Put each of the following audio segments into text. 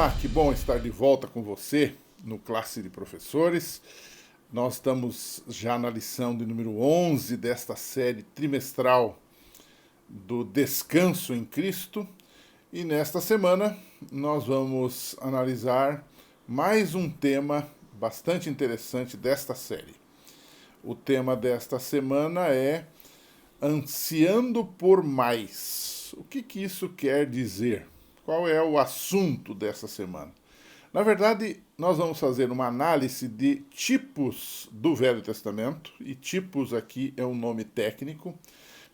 Olá, que bom estar de volta com você no Classe de Professores. Nós estamos já na lição de número 11 desta série trimestral do Descanso em Cristo. E nesta semana nós vamos analisar mais um tema bastante interessante desta série. O tema desta semana é Ansiando por Mais. O que isso quer dizer? Qual é o assunto dessa semana? Na verdade, nós vamos fazer uma análise de tipos do Velho Testamento, e tipos aqui é um nome técnico,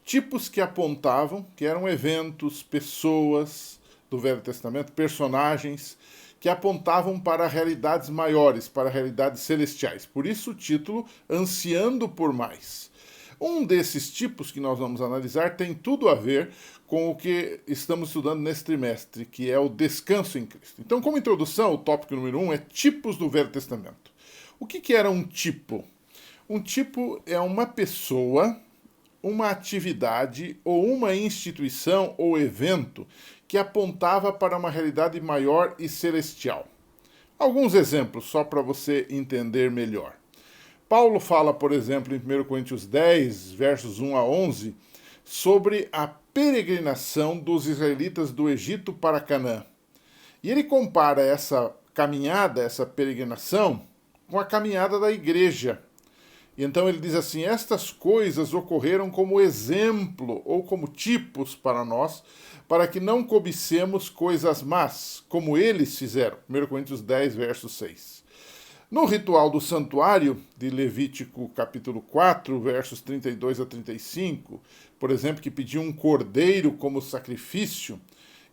tipos que apontavam que eram eventos, pessoas do Velho Testamento, personagens que apontavam para realidades maiores, para realidades celestiais. Por isso o título, Ansiando por Mais. Um desses tipos que nós vamos analisar tem tudo a ver com o que estamos estudando nesse trimestre, que é o descanso em Cristo. Então, como introdução, o tópico número 1 é tipos do Velho Testamento. O que era um tipo? Um tipo é uma pessoa, uma atividade ou uma instituição ou evento que apontava para uma realidade maior e celestial. Alguns exemplos, só para você entender melhor. Paulo fala, por exemplo, em 1 Coríntios 10, versos 1 a 11, sobre a peregrinação dos israelitas do Egito para Canaã. E ele compara essa caminhada, essa peregrinação, com a caminhada da igreja. E então ele diz assim, estas coisas ocorreram como exemplo ou como tipos para nós, para que não cobicemos coisas más, como eles fizeram. 1 Coríntios 10, verso 6. No ritual do santuário, de Levítico capítulo 4, versos 32 a 35, por exemplo, que pediu um cordeiro como sacrifício,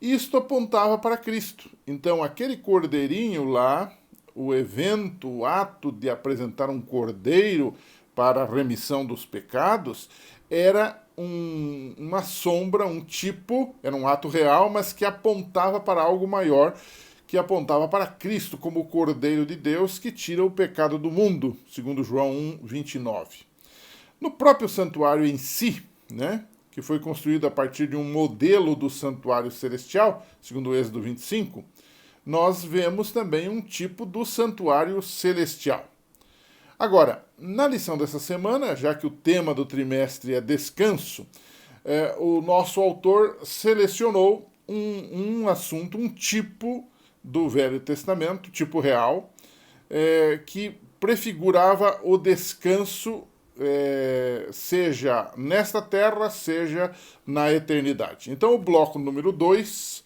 isto apontava para Cristo. Então, aquele cordeirinho lá, o evento, o ato de apresentar um cordeiro para a remissão dos pecados, era uma sombra, um tipo, era um ato real, mas que apontava para algo maior, que apontava para Cristo como o Cordeiro de Deus que tira o pecado do mundo, segundo João 1, 29. No próprio santuário em si, que foi construído a partir de um modelo do santuário celestial, segundo o Êxodo 25, nós vemos também um tipo do santuário celestial. Agora, na lição dessa semana, já que o tema do trimestre é descanso, o nosso autor selecionou um assunto, um tipo do Velho Testamento, tipo real, que prefigurava o descanso, seja nesta terra, seja na eternidade. Então, o bloco número 2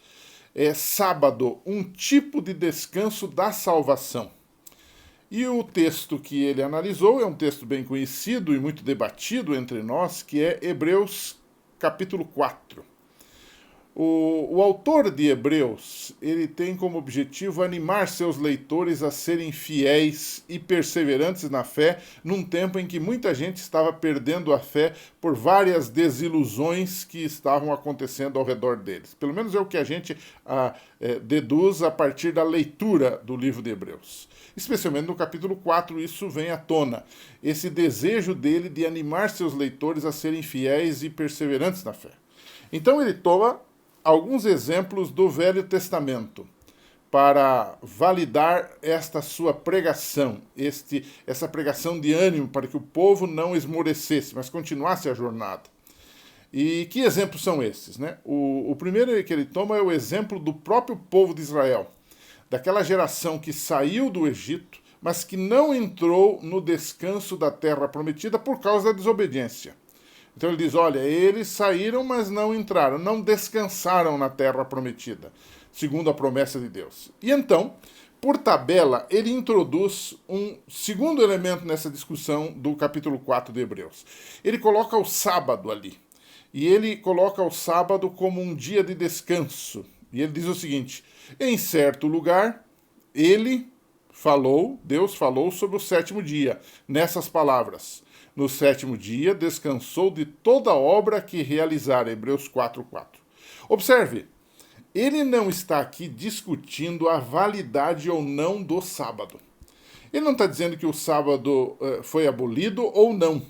é sábado, um tipo de descanso da salvação. E o texto que ele analisou é um texto bem conhecido e muito debatido entre nós, que é Hebreus capítulo 4. O autor de Hebreus, ele tem como objetivo animar seus leitores a serem fiéis e perseverantes na fé, num tempo em que muita gente estava perdendo a fé por várias desilusões que estavam acontecendo ao redor deles. Pelo menos é o que a gente deduz a partir da leitura do livro de Hebreus. Especialmente no capítulo 4, isso vem à tona. Esse desejo dele de animar seus leitores a serem fiéis e perseverantes na fé. Então ele toma alguns exemplos do Velho Testamento para validar esta sua pregação, essa pregação de ânimo para que o povo não esmorecesse, mas continuasse a jornada. E que exemplos são esses? O primeiro que ele toma é o exemplo do próprio povo de Israel, daquela geração que saiu do Egito, mas que não entrou no descanso da terra prometida por causa da desobediência. Então ele diz, olha, eles saíram, mas não entraram, não descansaram na terra prometida, segundo a promessa de Deus. E então, por tabela, ele introduz um segundo elemento nessa discussão do capítulo 4 de Hebreus. Ele coloca o sábado ali, e ele coloca o sábado como um dia de descanso. E ele diz o seguinte, em certo lugar, Deus falou sobre o sétimo dia, nessas palavras. No sétimo dia, descansou de toda a obra que realizara. Hebreus 4:4. Observe, ele não está aqui discutindo a validade ou não do sábado. Ele não está dizendo que o sábado foi abolido ou não.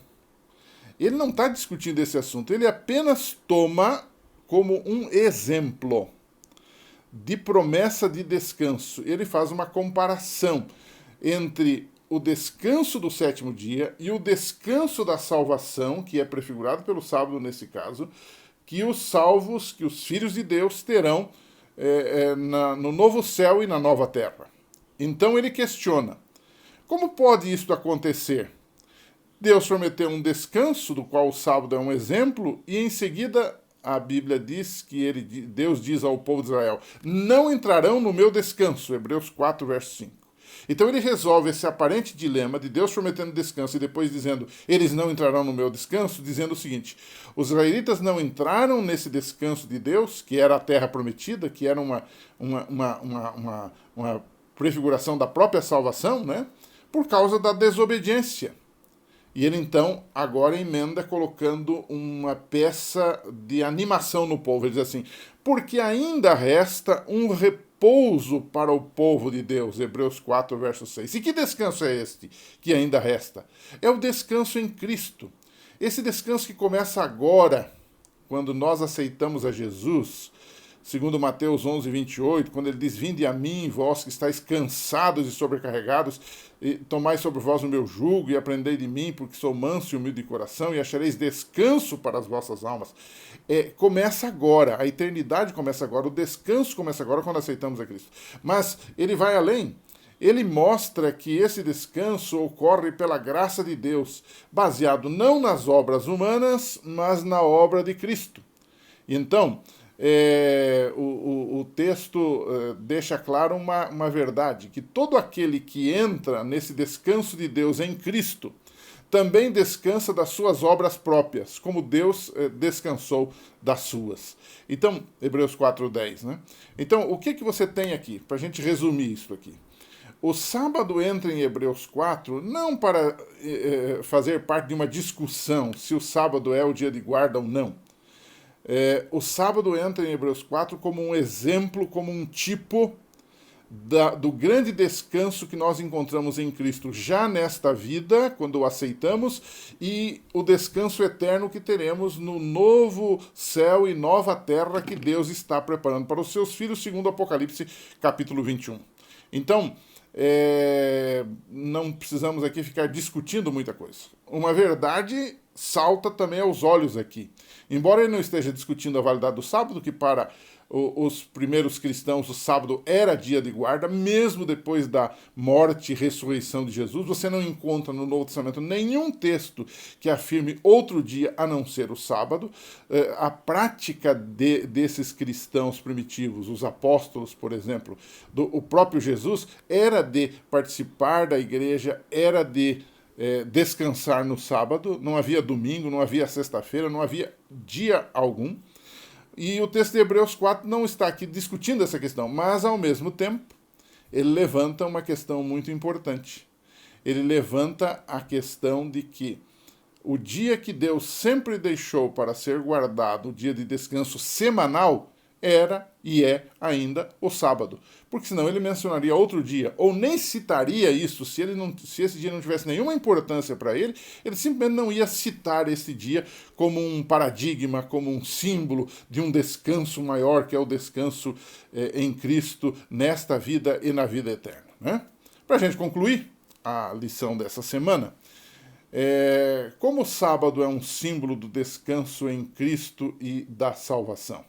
Ele não está discutindo esse assunto. Ele apenas toma como um exemplo de promessa de descanso. Ele faz uma comparação entre o descanso do sétimo dia e o descanso da salvação, que é prefigurado pelo sábado nesse caso, que os salvos, que os filhos de Deus terão no novo céu e na nova terra. Então ele questiona, como pode isto acontecer? Deus prometeu um descanso, do qual o sábado é um exemplo, e em seguida a Bíblia diz que Deus diz ao povo de Israel, não entrarão no meu descanso, Hebreus 4, verso 5. Então ele resolve esse aparente dilema de Deus prometendo descanso e depois dizendo, eles não entrarão no meu descanso, dizendo o seguinte, os israelitas não entraram nesse descanso de Deus, que era a terra prometida, que era uma prefiguração da própria salvação, né? Por causa da desobediência. E ele então agora emenda colocando uma peça de animação no povo. Ele diz assim, porque ainda resta um repouso para o povo de Deus, Hebreus 4, verso 6. E que descanso é este que ainda resta? É o descanso em Cristo. Esse descanso que começa agora, quando nós aceitamos a Jesus, segundo Mateus 11, 28, quando ele diz, vinde a mim, vós que estáis cansados e sobrecarregados, e tomai sobre vós o meu jugo e aprendei de mim, porque sou manso e humilde de coração, e achareis descanso para as vossas almas. Começa agora, a eternidade começa agora, o descanso começa agora quando aceitamos a Cristo. Mas ele vai além. Ele mostra que esse descanso ocorre pela graça de Deus, baseado não nas obras humanas, mas na obra de Cristo. Então, o texto deixa claro uma verdade, que todo aquele que entra nesse descanso de Deus em Cristo também descansa das suas obras próprias, como Deus descansou das suas. Então, Hebreus 4:10, né? Então, o que você tem aqui, para a gente resumir isso aqui? O sábado entra em Hebreus 4 não para fazer parte de uma discussão se o sábado é o dia de guarda ou não. O sábado entra em Hebreus 4 como um exemplo, como um tipo do grande descanso que nós encontramos em Cristo já nesta vida, quando o aceitamos, e o descanso eterno que teremos no novo céu e nova terra que Deus está preparando para os seus filhos, segundo Apocalipse capítulo 21. Então, não precisamos aqui ficar discutindo muita coisa. Uma verdade salta também aos olhos aqui. Embora ele não esteja discutindo a validade do sábado, que para os primeiros cristãos o sábado era dia de guarda, mesmo depois da morte e ressurreição de Jesus, você não encontra no Novo Testamento nenhum texto que afirme outro dia a não ser o sábado. A prática desses cristãos primitivos, os apóstolos, por exemplo, o próprio Jesus, era de participar da igreja, era de descansar no sábado, não havia domingo, não havia sexta-feira, não havia dia algum. E o texto de Hebreus 4 não está aqui discutindo essa questão, mas, ao mesmo tempo, ele levanta uma questão muito importante. Ele levanta a questão de que o dia que Deus sempre deixou para ser guardado, o dia de descanso semanal, era e é ainda o sábado. Porque senão ele mencionaria outro dia, ou nem citaria isso, se esse dia não tivesse nenhuma importância para ele, ele simplesmente não ia citar esse dia como um paradigma, como um símbolo de um descanso maior, que é o descanso em Cristo, nesta vida e na vida eterna. Né? Para a gente concluir a lição dessa semana, como o sábado é um símbolo do descanso em Cristo e da salvação.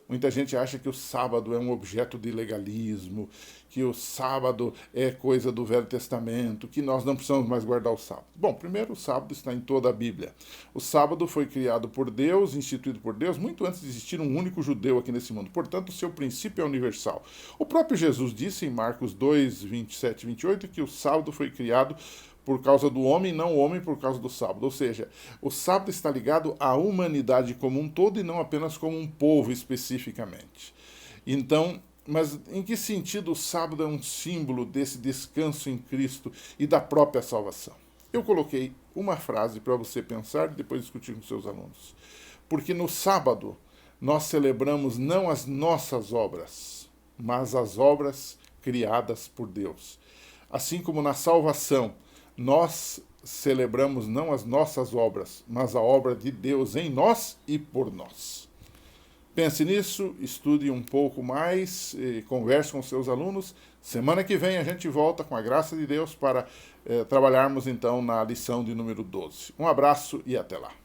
Muita gente acha que o sábado é um objeto de legalismo, que o sábado é coisa do Velho Testamento, que nós não precisamos mais guardar o sábado. Bom, primeiro, o sábado está em toda a Bíblia. O sábado foi criado por Deus, instituído por Deus, muito antes de existir um único judeu aqui nesse mundo. Portanto, o seu princípio é universal. O próprio Jesus disse em Marcos 2, 27 e 28 que o sábado foi criado por causa do homem, não o homem por causa do sábado. Ou seja, o sábado está ligado à humanidade como um todo e não apenas como um povo especificamente. Então, mas em que sentido o sábado é um símbolo desse descanso em Cristo e da própria salvação? Eu coloquei uma frase para você pensar e depois discutir com seus alunos. Porque no sábado nós celebramos não as nossas obras, mas as obras criadas por Deus. Assim como na salvação, nós celebramos não as nossas obras, mas a obra de Deus em nós e por nós. Pense nisso, estude um pouco mais, converse com seus alunos. Semana que vem a gente volta, com a graça de Deus, para trabalharmos então na lição de número 12. Um abraço e até lá.